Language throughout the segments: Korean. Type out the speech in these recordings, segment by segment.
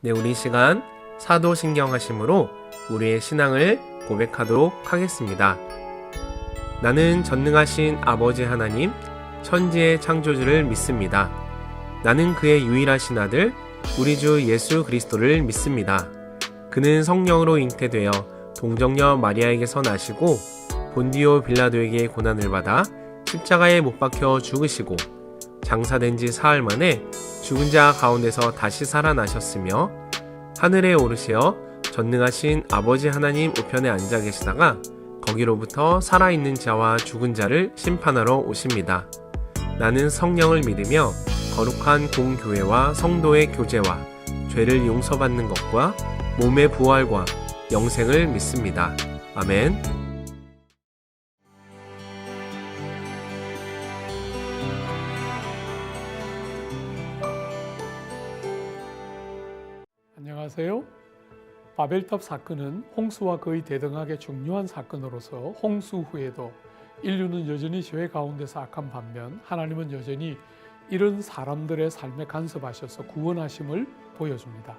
네, 우리 시간 사도신경하심으로 우리의 신앙을 고백하도록 하겠습니다. 나는 전능하신 아버지 하나님, 천지의 창조주를 믿습니다. 나는 그의 유일하신 아들, 우리 주 예수 그리스도를 믿습니다. 그는 성령으로 잉태되어 동정녀 마리아에게서 나시고 본디오 빌라도에게 고난을 받아 십자가에 못 박혀 죽으시고 장사된 지 사흘 만에 죽은 자 가운데서 다시 살아나셨으며 하늘에 오르시어 전능하신 아버지 하나님 우편에 앉아 계시다가 거기로부터 살아있는 자와 죽은 자를 심판하러 오십니다. 나는 성령을 믿으며 거룩한 공교회와 성도의 교제와 죄를 용서받는 것과 몸의 부활과 영생을 믿습니다. 아멘. 안녕하세요. 바벨탑 사건은 홍수와 거의 대등하게 중요한 사건으로서 홍수 후에도 인류는 여전히 죄 가운데서 악한 반면 하나님은 여전히 이런 사람들의 삶에 간섭하셔서 구원하심을 보여줍니다.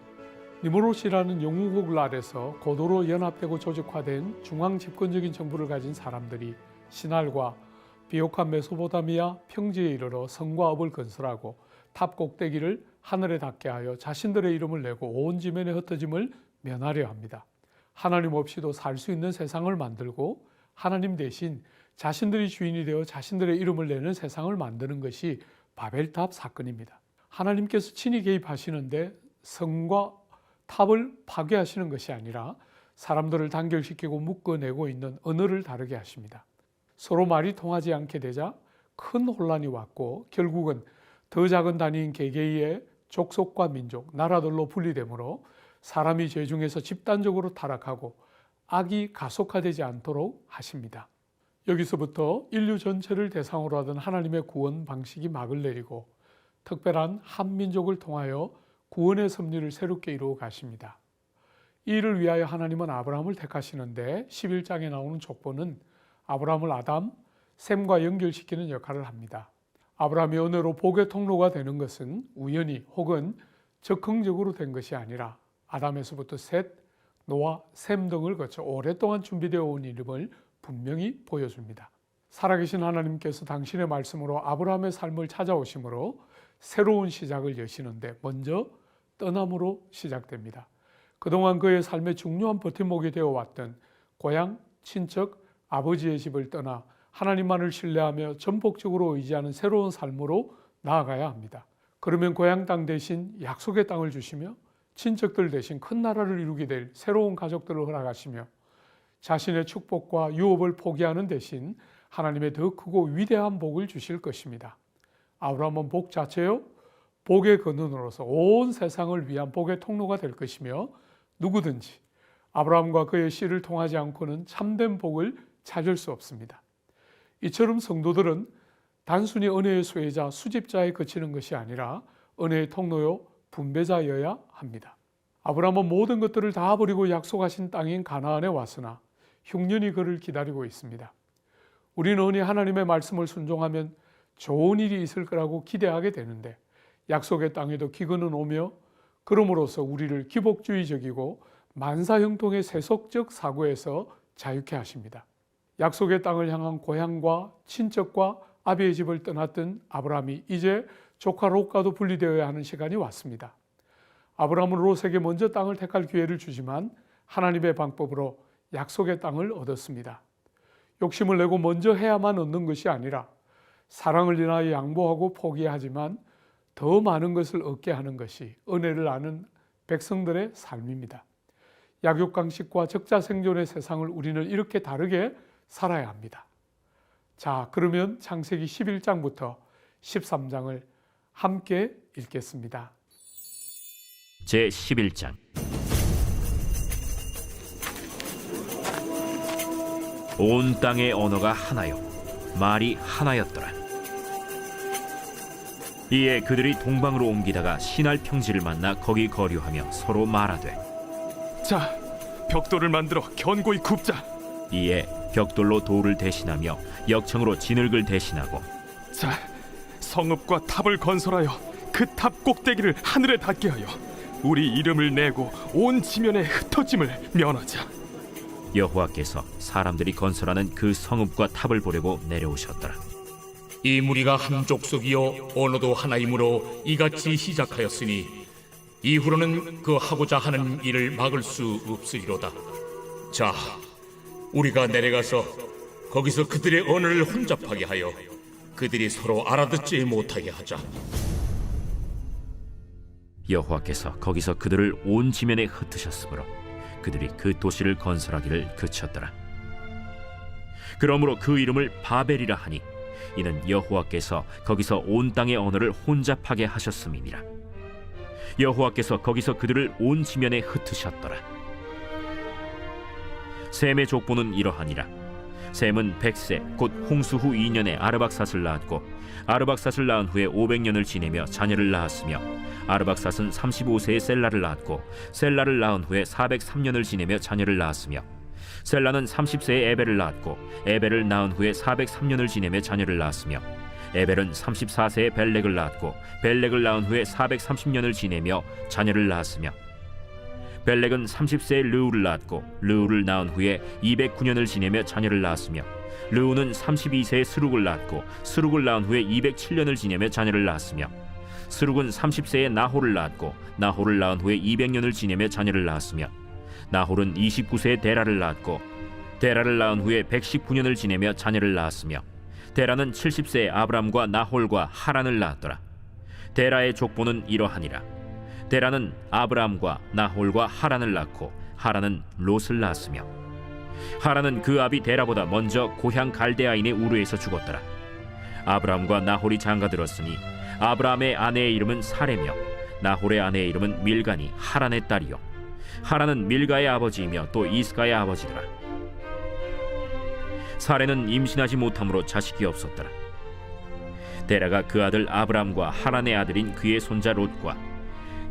니무롯이라는 영웅국을 아래서 고도로 연합되고 조직화된 중앙 집권적인 정부를 가진 사람들이 신할과 비옥한 메소포타미아 평지에 이르러 성과 업을 건설하고 탑 꼭대기를 하늘에 닿게 하여 자신들의 이름을 내고 온 지면에 흩어짐을 면하려 합니다. 하나님 없이도 살 수 있는 세상을 만들고 하나님 대신 자신들이 주인이 되어 자신들의 이름을 내는 세상을 만드는 것이 바벨탑 사건입니다. 하나님께서 친히 개입하시는데 성과 탑을 파괴하시는 것이 아니라 사람들을 단결시키고 묶어내고 있는 언어를 다르게 하십니다. 서로 말이 통하지 않게 되자 큰 혼란이 왔고 결국은 더 작은 단위인 개개인의 족속과 민족, 나라들로 분리되므로 사람이 죄 중에서 집단적으로 타락하고 악이 가속화되지 않도록 하십니다. 여기서부터 인류 전체를 대상으로 하던 하나님의 구원 방식이 막을 내리고 특별한 한 민족을 통하여 구원의 섭리를 새롭게 이루어 가십니다. 이 일을 위하여 하나님은 아브라함을 택하시는데 11장에 나오는 족보는 아브라함을 아담, 셈과 연결시키는 역할을 합니다. 아브라함이 은혜로 복의 통로가 되는 것은 우연히 혹은 적극적으로 된 것이 아니라 아담에서부터 셋, 노아, 셈 등을 거쳐 오랫동안 준비되어 온 이름을 분명히 보여줍니다. 살아계신 하나님께서 당신의 말씀으로 아브라함의 삶을 찾아오심으로 새로운 시작을 여시는데 먼저 떠남으로 시작됩니다. 그동안 그의 삶의 중요한 버팀목이 되어왔던 고향, 친척, 아버지의 집을 떠나 하나님만을 신뢰하며 전폭적으로 의지하는 새로운 삶으로 나아가야 합니다. 그러면 고향 땅 대신 약속의 땅을 주시며 친척들 대신 큰 나라를 이루게 될 새로운 가족들을 허락하시며 자신의 축복과 유업을 포기하는 대신 하나님의 더 크고 위대한 복을 주실 것입니다. 아브라함은 복 자체요, 복의 근원으로서 온 세상을 위한 복의 통로가 될 것이며 누구든지 아브라함과 그의 씨를 통하지 않고는 참된 복을 찾을 수 없습니다. 이처럼 성도들은 단순히 은혜의 수혜자, 수집자에 그치는 것이 아니라 은혜의 통로요, 분배자여야 합니다. 아브라함은 모든 것들을 다 버리고 약속하신 땅인 가나안에 왔으나 흉년이 그를 기다리고 있습니다. 우리는 흔히 하나님의 말씀을 순종하면 좋은 일이 있을 거라고 기대하게 되는데 약속의 땅에도 기근은 오며 그럼으로써 우리를 기복주의적이고 만사형통의 세속적 사고에서 자유케 하십니다. 약속의 땅을 향한 고향과 친척과 아비의 집을 떠났던 아브라함이 이제 조카 롯과도 분리되어야 하는 시간이 왔습니다. 아브라함은 롯에게 먼저 땅을 택할 기회를 주지만 하나님의 방법으로 약속의 땅을 얻었습니다. 욕심을 내고 먼저 해야만 얻는 것이 아니라 사랑을 인하여 양보하고 포기하지만 더 많은 것을 얻게 하는 것이 은혜를 아는 백성들의 삶입니다. 약육강식과 적자생존의 세상을 우리는 이렇게 다르게 살아야 합니다. 자, 그러면 창세기 11장부터 13장을 함께 읽겠습니다. 제11장. 온 땅의 언어가 하나요 말이 하나였더라. 이에 그들이 동방으로 옮기다가 시날 평지를 만나 거기 거류하며 서로 말하되, 자, 벽돌을 만들어 견고히 굽자. 이에 벽돌로 돌을 대신하며 역청으로 진흙을 대신하고, 자, 성읍과 탑을 건설하여 그 탑 꼭대기를 하늘에 닿게 하여 우리 이름을 내고 온 지면에 흩어짐을 면하자. 여호와께서 사람들이 건설하는 그 성읍과 탑을 보려고 내려오셨더라. 이 무리가 한 족속이요 언어도 하나이므로 이같이 시작하였으니 이후로는 그 하고자 하는 일을 막을 수 없으리로다. 자, 우리가 내려가서 거기서 그들의 언어를 혼잡하게 하여 그들이 서로 알아듣지 못하게 하자. 여호와께서 거기서 그들을 온 지면에 흩으셨으므로 그들이 그 도시를 건설하기를 그쳤더라. 그러므로 그 이름을 바벨이라 하니 이는 여호와께서 거기서 온 땅의 언어를 혼잡하게 하셨음이니라. 여호와께서 거기서 그들을 온 지면에 흩으셨더라. 셈의 족보는 이러하니라. 셈은 100세 곧 홍수 후 2년에 아르박삿을 낳았고 아르박삿을 낳은 후에 500년을 지내며 자녀를 낳았으며 아르박삿은 35세에 셀라를 낳았고 셀라를 낳은 후에 403년을 지내며 자녀를 낳았으며 셀라는 30세에 에벨을 낳았고 에벨을 낳은 후에 403년을 지내며 자녀를 낳았으며 에벨은 34세에 벨렉을 낳았고 벨렉을 낳은 후에 430년을 지내며 자녀를 낳았으며 벨렉은 30세에 르우를 낳았고 르우를 낳은 후에 209년을 지내며 자녀를 낳았으며 르우는 32세에 스룩을 낳았고 스룩을 낳은 후에 207년을 지내며 자녀를 낳았으며 스룩은 30세에 나홀을 낳았고 나홀을 낳은 후에 200년을 지내며 자녀를 낳았으며 나홀은 29세에 데라를 낳았고 데라를 낳은 후에 119년을 지내며 자녀를 낳았으며 데라는 70세에 아브람과 나홀과 하란을 낳았더라. 데라의 족보는 이러하니라. 데라는 아브람과 나홀과 하란을 낳고 하란은 롯을 낳았으며 하란은 그 아비 데라보다 먼저 고향 갈대아인의 우르에서 죽었더라. 아브람과 나홀이 장가들었으니 아브람의 아내의 이름은 사레며 나홀의 아내의 이름은 밀가니 하란의 딸이요 하란은 밀가의 아버지이며 또 이스가의 아버지더라. 사레는 임신하지 못함으로 자식이 없었더라. 데라가 그 아들 아브람과 하란의 아들인 그의 손자 롯과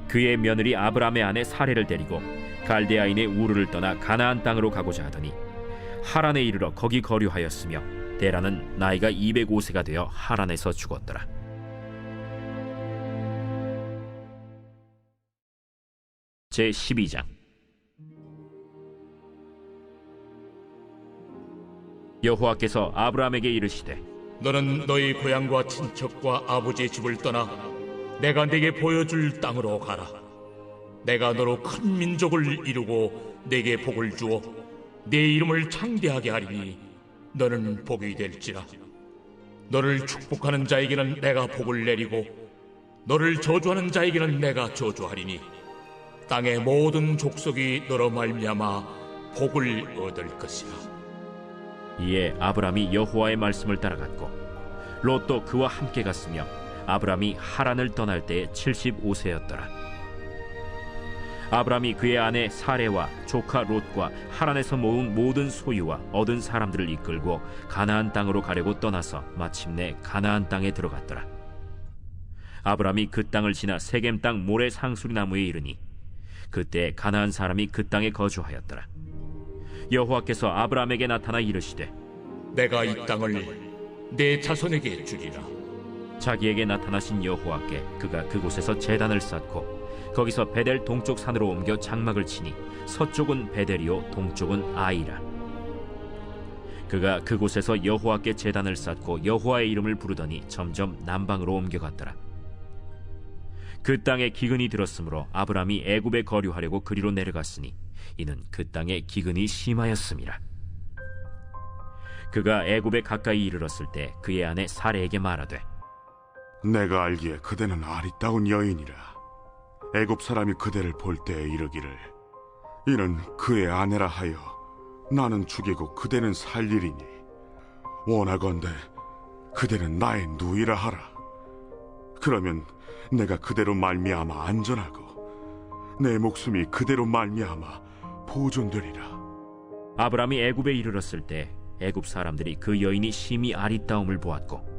그의 며느리 아브람의 아내 사레를 데리고 갈대아인의 우르를 떠나 가나안 땅으로 가고자 하더니 하란에 이르러 거기 거류하였으며 데라는 나이가 205세가 되어 하란에서 죽었더라. 제12장. 여호와께서 아브람에게 이르시되 너는 너희 고향과 친척과 아버지의 집을 떠나 내가 네게 보여줄 땅으로 가라. 내가 너로 큰 민족을 이루고 네게 복을 주어 네 이름을 창대하게 하리니 너는 복이 될지라. 너를 축복하는 자에게는 내가 복을 내리고 너를 저주하는 자에게는 내가 저주하리니 땅의 모든 족속이 너로 말미암아 복을 얻을 것이라. 이에 아브람이 여호와의 말씀을 따라갔고 롯도 그와 함께 갔으며 아브람이 하란을 떠날 때에 75세였더라. 아브람이 그의 아내 사레와 조카 롯과 하란에서 모은 모든 소유와 얻은 사람들을 이끌고 가나안 땅으로 가려고 떠나서 마침내 가나안 땅에 들어갔더라. 아브람이 그 땅을 지나 세겜 땅 모래 상수리 나무에 이르니 그때 가나안 사람이 그 땅에 거주하였더라. 여호와께서 아브람에게 나타나 이르시되 내가 이 땅을 내 자손에게 주리라. 자기에게 나타나신 여호와께 그가 그곳에서 제단을 쌓고 거기서 베델 동쪽 산으로 옮겨 장막을 치니 서쪽은 베델이요 동쪽은 아이라. 그가 그곳에서 여호와께 제단을 쌓고 여호와의 이름을 부르더니 점점 남방으로 옮겨갔더라. 그 땅에 기근이 들었으므로 아브람이 애굽에 거류하려고 그리로 내려갔으니 이는 그 땅에 기근이 심하였음이라. 그가 애굽에 가까이 이르렀을 때 그의 아내 사레에게 말하되 내가 알기에 그대는 아리따운 여인이라. 애굽 사람이 그대를 볼 때에 이르기를 이는 그의 아내라 하여 나는 죽이고 그대는 살리리니 원하건대 그대는 나의 누이라 하라. 그러면 내가 그대로 말미암아 안전하고 내 목숨이 그대로 말미암아 보존되리라. 아브람이 애굽에 이르렀을 때 애굽 사람들이 그 여인이 심히 아리따움을 보았고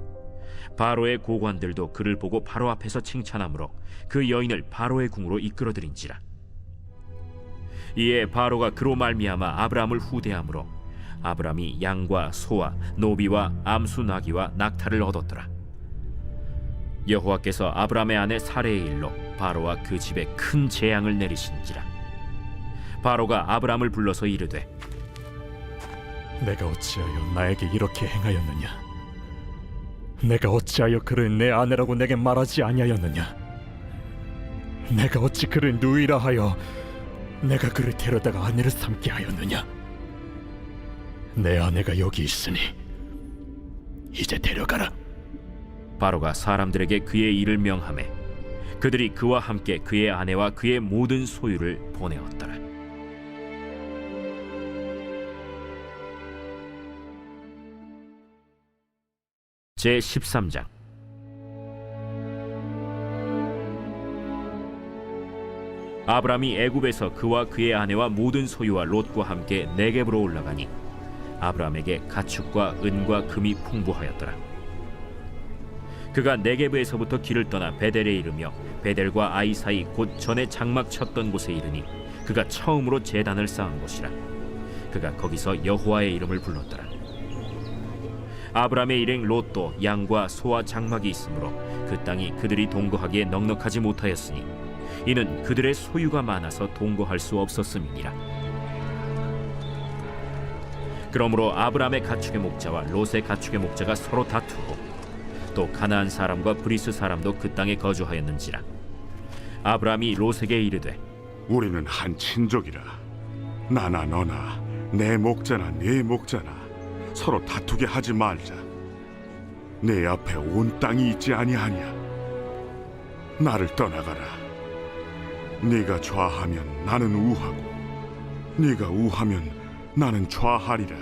바로의 고관들도 그를 보고 바로 앞에서 칭찬하므로 그 여인을 바로의 궁으로 이끌어들인지라. 이에 바로가 그로 말미암아 아브람을 후대하므로 아브람이 양과 소와 노비와 암수 나귀와 낙타를 얻었더라. 여호와께서 아브라함의 아내 사레의 일로 바로와 그 집에 큰 재앙을 내리신지라. 바로가 아브라함을 불러서 이르되 내가 어찌하여 나에게 이렇게 행하였느냐? 내가 어찌하여 그를 내 아내라고 내게 말하지 아니하였느냐? 내가 어찌 그를 누이라 하여 내가 그를 데려다가 아내를 삼게 하였느냐? 내 아내가 여기 있으니 이제 데려가라. 바로가 사람들에게 그의 일을 명하매 그들이 그와 함께 그의 아내와 그의 모든 소유를 보내었더라. 제 13장. 아브람이 애굽에서 그와 그의 아내와 모든 소유와 롯과 함께 네겝으로 올라가니 아브람에게 가축과 은과 금이 풍부하였더라. 그가 네겝에서부터 길을 떠나 베델에 이르며 베델과 아이 사이 곧 전에 장막 쳤던 곳에 이르니 그가 처음으로 제단을 쌓은 곳이라. 그가 거기서 여호와의 이름을 불렀더라. 아브람의 일행 롯도 양과 소와 장막이 있으므로 그 땅이 그들이 동거하기에 넉넉하지 못하였으니 이는 그들의 소유가 많아서 동거할 수 없었음이니라. 그러므로 아브람의 가축의 목자와 롯의 가축의 목자가 서로 다투고 또 가나안 사람과 브리스 사람도 그 땅에 거주하였는지라. 아브람이 롯에게 이르되 우리는 한 친족이라. 나나 너나 내 목자나 네 목자나 서로 다투게 하지 말자. 내 앞에 온 땅이 있지 아니하냐? 나를 떠나가라. 네가 좌하면 나는 우하고 네가 우하면 나는 좌하리라.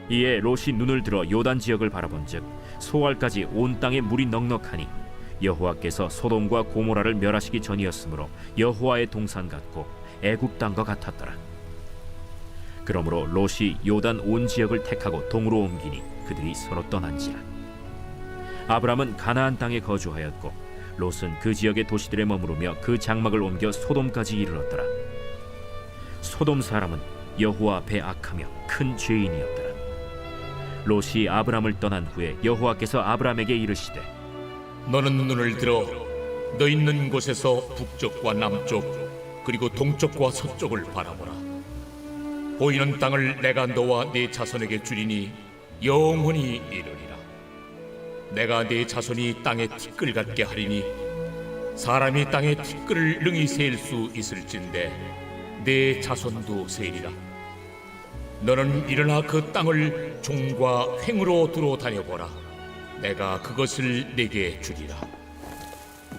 이에 롯이 눈을 들어 요단 지역을 바라본즉 소알까지 온 땅에 물이 넉넉하니 여호와께서 소돔과 고모라를 멸하시기 전이었으므로 여호와의 동산 같고 애굽 땅과 같았더라. 그러므로 롯이 요단 온 지역을 택하고 동으로 옮기니 그들이 서로 떠난지라. 아브람은 가나안 땅에 거주하였고 롯은 그 지역의 도시들에 머무르며 그 장막을 옮겨 소돔까지 이르렀더라. 소돔 사람은 여호와 앞에 악하며 큰 죄인이었더라. 롯이 아브람을 떠난 후에 여호와께서 아브람에게 이르시되 너는 눈을 들어 너 있는 곳에서 북쪽과 남쪽 그리고 동쪽과 서쪽을 바라보라. 보이는 땅을 내가 너와 네 자손에게 주리니 영원히 이르리라. 내가 네 자손이 땅에 티끌 같게 하리니 사람이 땅에 티끌을 능히 셀 수 있을진데 네 자손도 세리라. 너는 일어나 그 땅을 종과 횡으로 두루 다녀보라. 내가 그것을 네게 주리라.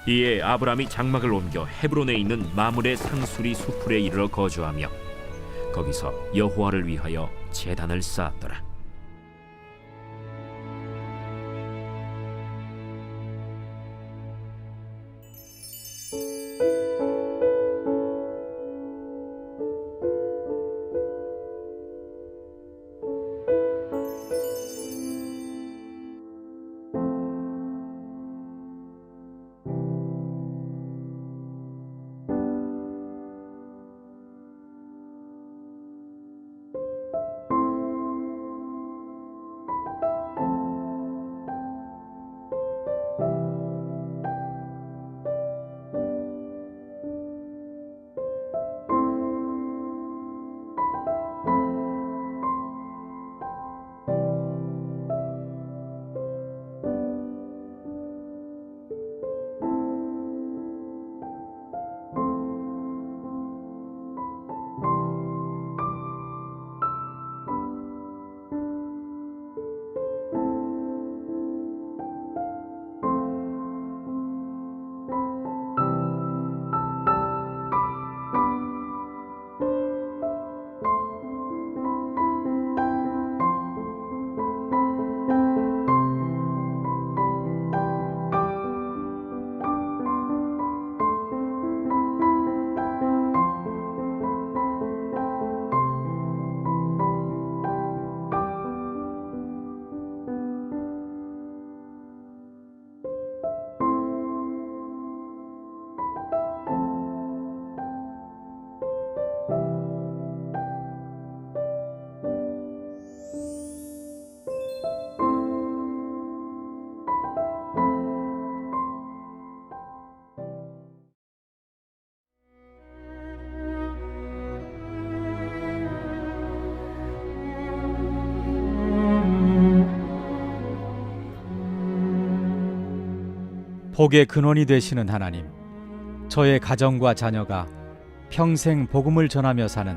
이에 아브람이 장막을 옮겨 헤브론에 있는 마므레 상수리 수풀에 이르러 거주하며 거기서 여호와를 위하여 제단을 쌓았더라. 복의 근원이 되시는 하나님, 저의 가정과 자녀가 평생 복음을 전하며 사는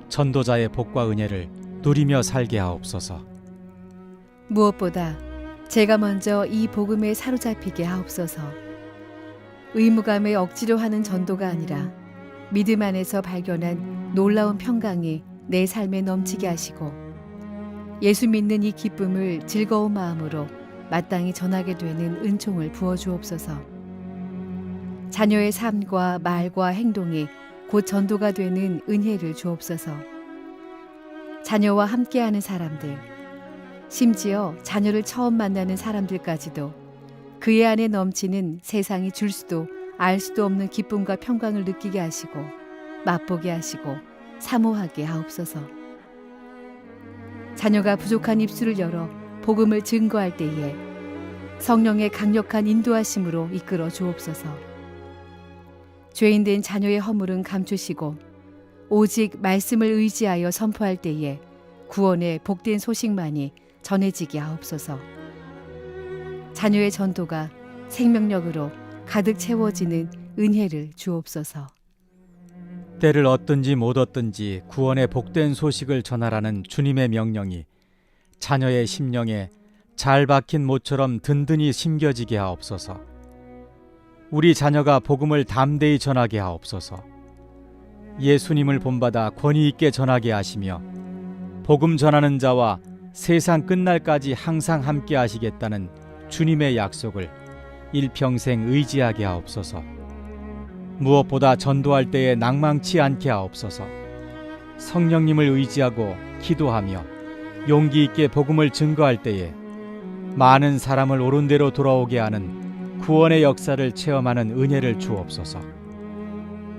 전도자의 복과 은혜를 누리며 살게 하옵소서. 무엇보다 제가 먼저 이 복음에 사로잡히게 하옵소서. 의무감에 억지로 하는 전도가 아니라 믿음 안에서 발견한 놀라운 평강이 내 삶에 넘치게 하시고 예수 믿는 이 기쁨을 즐거운 마음으로 마땅히 전하게 되는 은총을 부어주옵소서. 자녀의 삶과 말과 행동이 곧 전도가 되는 은혜를 주옵소서. 자녀와 함께하는 사람들, 심지어 자녀를 처음 만나는 사람들까지도 그의 안에 넘치는 세상이 줄 수도 알 수도 없는 기쁨과 평강을 느끼게 하시고 맛보게 하시고 사모하게 하옵소서. 자녀가 부족한 입술을 열어 복음을 증거할 때에 성령의 강력한 인도하심으로 이끌어 주옵소서. 죄인된 자녀의 허물은 감추시고 오직 말씀을 의지하여 선포할 때에 구원의 복된 소식만이 전해지게 하옵소서. 자녀의 전도가 생명력으로 가득 채워지는 은혜를 주옵소서. 때를 얻든지 못 얻든지 구원의 복된 소식을 전하라는 주님의 명령이 자녀의 심령에 잘 박힌 못처럼 든든히 심겨지게 하옵소서. 우리 자녀가 복음을 담대히 전하게 하옵소서. 예수님을 본받아 권위 있게 전하게 하시며 복음 전하는 자와 세상 끝날까지 항상 함께 하시겠다는 주님의 약속을 일평생 의지하게 하옵소서. 무엇보다 전도할 때에 낭망치 않게 하옵소서. 성령님을 의지하고 기도하며 용기 있게 복음을 증거할 때에 많은 사람을 옳은 대로 돌아오게 하는 구원의 역사를 체험하는 은혜를 주옵소서.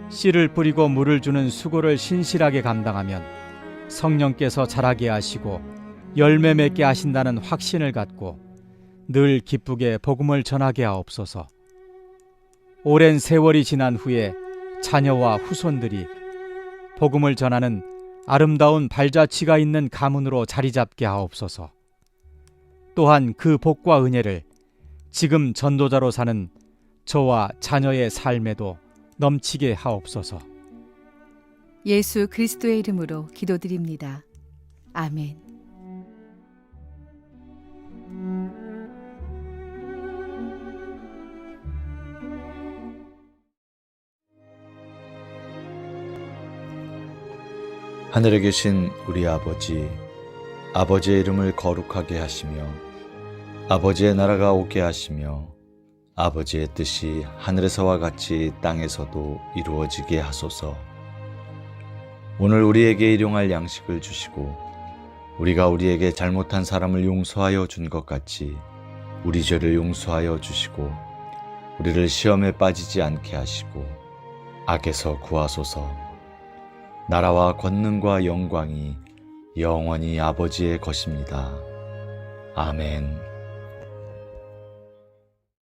씨를 뿌리고 물을 주는 수고를 신실하게 감당하면 성령께서 자라게 하시고 열매 맺게 하신다는 확신을 갖고 늘 기쁘게 복음을 전하게 하옵소서. 오랜 세월이 지난 후에 자녀와 후손들이 복음을 전하는 아름다운 발자취가 있는 가문으로 자리 잡게 하옵소서. 또한 그 복과 은혜를 지금 전도자로 사는 저와 자녀의 삶에도 넘치게 하옵소서. 예수 그리스도의 이름으로 기도드립니다. 아멘. 하늘에 계신 우리 아버지, 아버지의 이름을 거룩하게 하시며 아버지의 나라가 오게 하시며 아버지의 뜻이 하늘에서와 같이 땅에서도 이루어지게 하소서. 오늘 우리에게 일용할 양식을 주시고 우리가 우리에게 잘못한 사람을 용서하여 준 것 같이 우리 죄를 용서하여 주시고 우리를 시험에 빠지지 않게 하시고 악에서 구하소서. 나라와 권능과 영광이 영원히 아버지의 것입니다. 아멘.